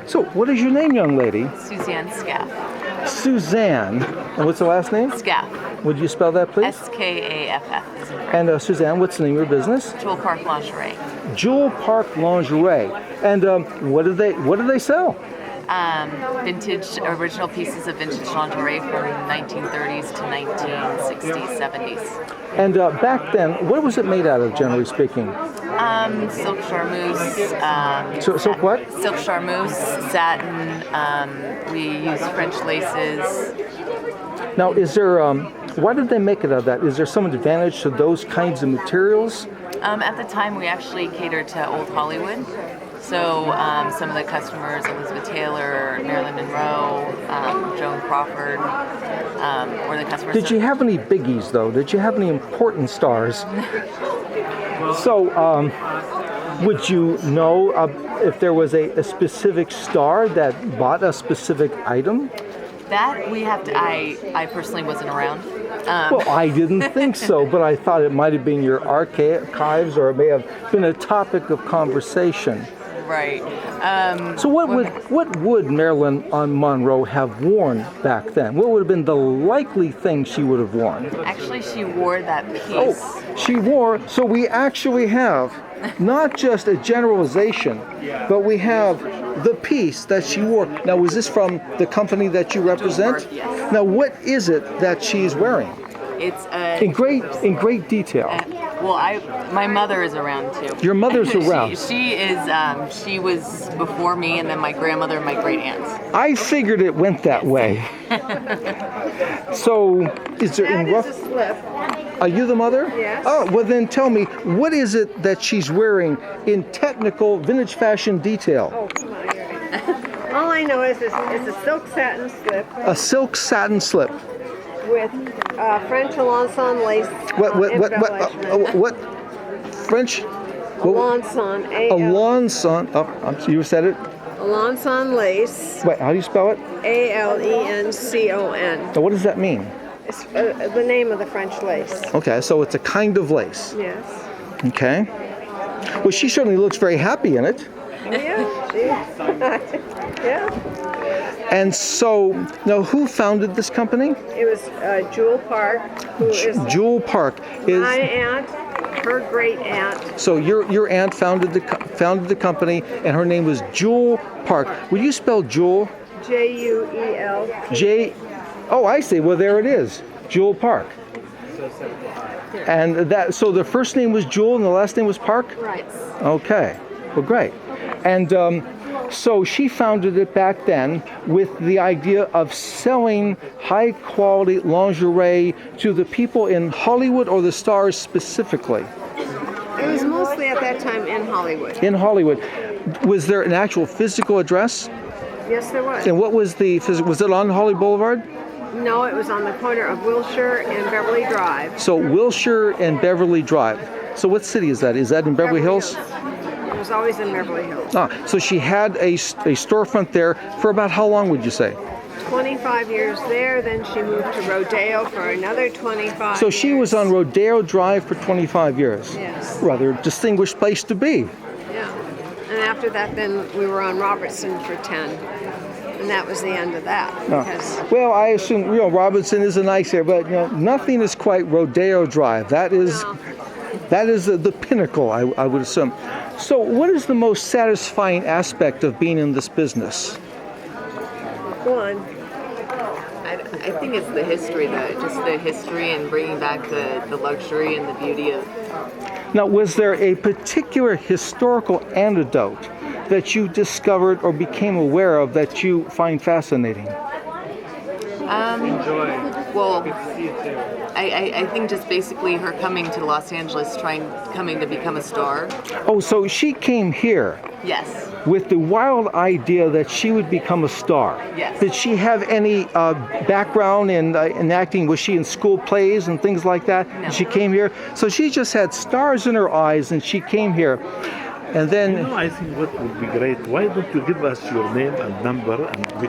So, what is your name, young lady? Suzanne Scaff. Suzanne. And what's the last name? Scaff. Would you spell that, please? Skaff. And Suzanne, what's the name of your business? Jewel Park Lingerie. Jewel Park Lingerie. And what do they sell? Vintage, original pieces of vintage lingerie from 1930s to 1960s, 70s. And back then, what was it made out of, generally speaking? Silk charmeuse. Silk what? Silk charmeuse, satin. We use French laces. Now, is there, why did they make it out of that? Is there some advantage to those kinds of materials? At the time, we actually catered to Old Hollywood. So some of the customers, Elizabeth Taylor, Marilyn Monroe, Joan Crawford, were the customers. Did you have any biggies, though? Did you have any important stars? So, would you know if there was a specific star that bought a specific item? That we have to. I personally wasn't around. Well, I didn't think so, but I thought it might have been your archives, or it may have been a topic of conversation. Right. So what would Marilyn Monroe have worn back then? What would have been the likely thing she would have worn? Actually, she wore that piece. Oh, she wore. So we actually have not just a generalization, but we have the piece that she wore. Now, was this from the company that you represent? Yes. Now, what is it that she's wearing? It's in great detail. My mother is around too. Your mother's around. She is. She was before me, and then my grandmother and my great aunt. I figured it went that way. So, is there That in rough? is a slip. Are you the mother? Yes. Oh, well then tell me, what is it that she's wearing in technical vintage fashion detail? Oh, come on. All I know is it's a silk satin slip A silk satin slip. with French Alençon lace What? French? Alençon, Alençon. Oh, you said it. Alençon lace, Wait, how do you spell it? Alencon. Now, what does that mean? It's the name of the French lace. Okay, so it's a kind of lace. Yes. Okay. Well, she certainly looks very happy in it. Yeah. Yeah. And so, now, who founded this company? It was Jewel Park, who is Jewel Park is. my aunt, her great aunt. So your aunt founded the company, and her name was Jewel Park. Would you spell Jewel? Juel. J. Oh, I see. Well, there it is, Jewel Park. And that. So the first name was Jewel, and the last name was Park. Right. Okay. Well, great. And so she founded it back then with the idea of selling high-quality lingerie to the people in Hollywood, or the stars specifically. It was mostly at that time in Hollywood. In Hollywood. Was there an actual physical address? Yes, there was. And what was the physical? Was it on Hollywood Boulevard? No, it was on the corner of Wilshire and Beverly Drive. So Wilshire and Beverly Drive. So what city is that? Is that in Beverly Hills? It was always in Beverly Hills. Ah, so she had a storefront there for about how long would you say? 25 years there, then she moved to Rodeo for another 25 So she was on Rodeo Drive for 25 years. Yes. Rather distinguished place to be. Yeah. And after that, then we were on Robertson for 10. And that was the end of that. Because Well, I assume, Robinson is a nice area, but, nothing is quite Rodeo Drive. That is the pinnacle, I would assume. So what is the most satisfying aspect of being in this business? one, I think it's the history, just the history and bringing back the luxury and the beauty of. Now, was there a particular historical anecdote that you discovered or became aware of that you find fascinating? Well, I think just basically her coming to Los Angeles, coming to become a star. Oh, so she came here Yes. with the wild idea that she would become a star. Yes. Did she have any background in acting? Was she in school plays and things like that? No. She came here. So she just had stars in her eyes, and she came here. And then I think what would be great, why don't you give us your name and number and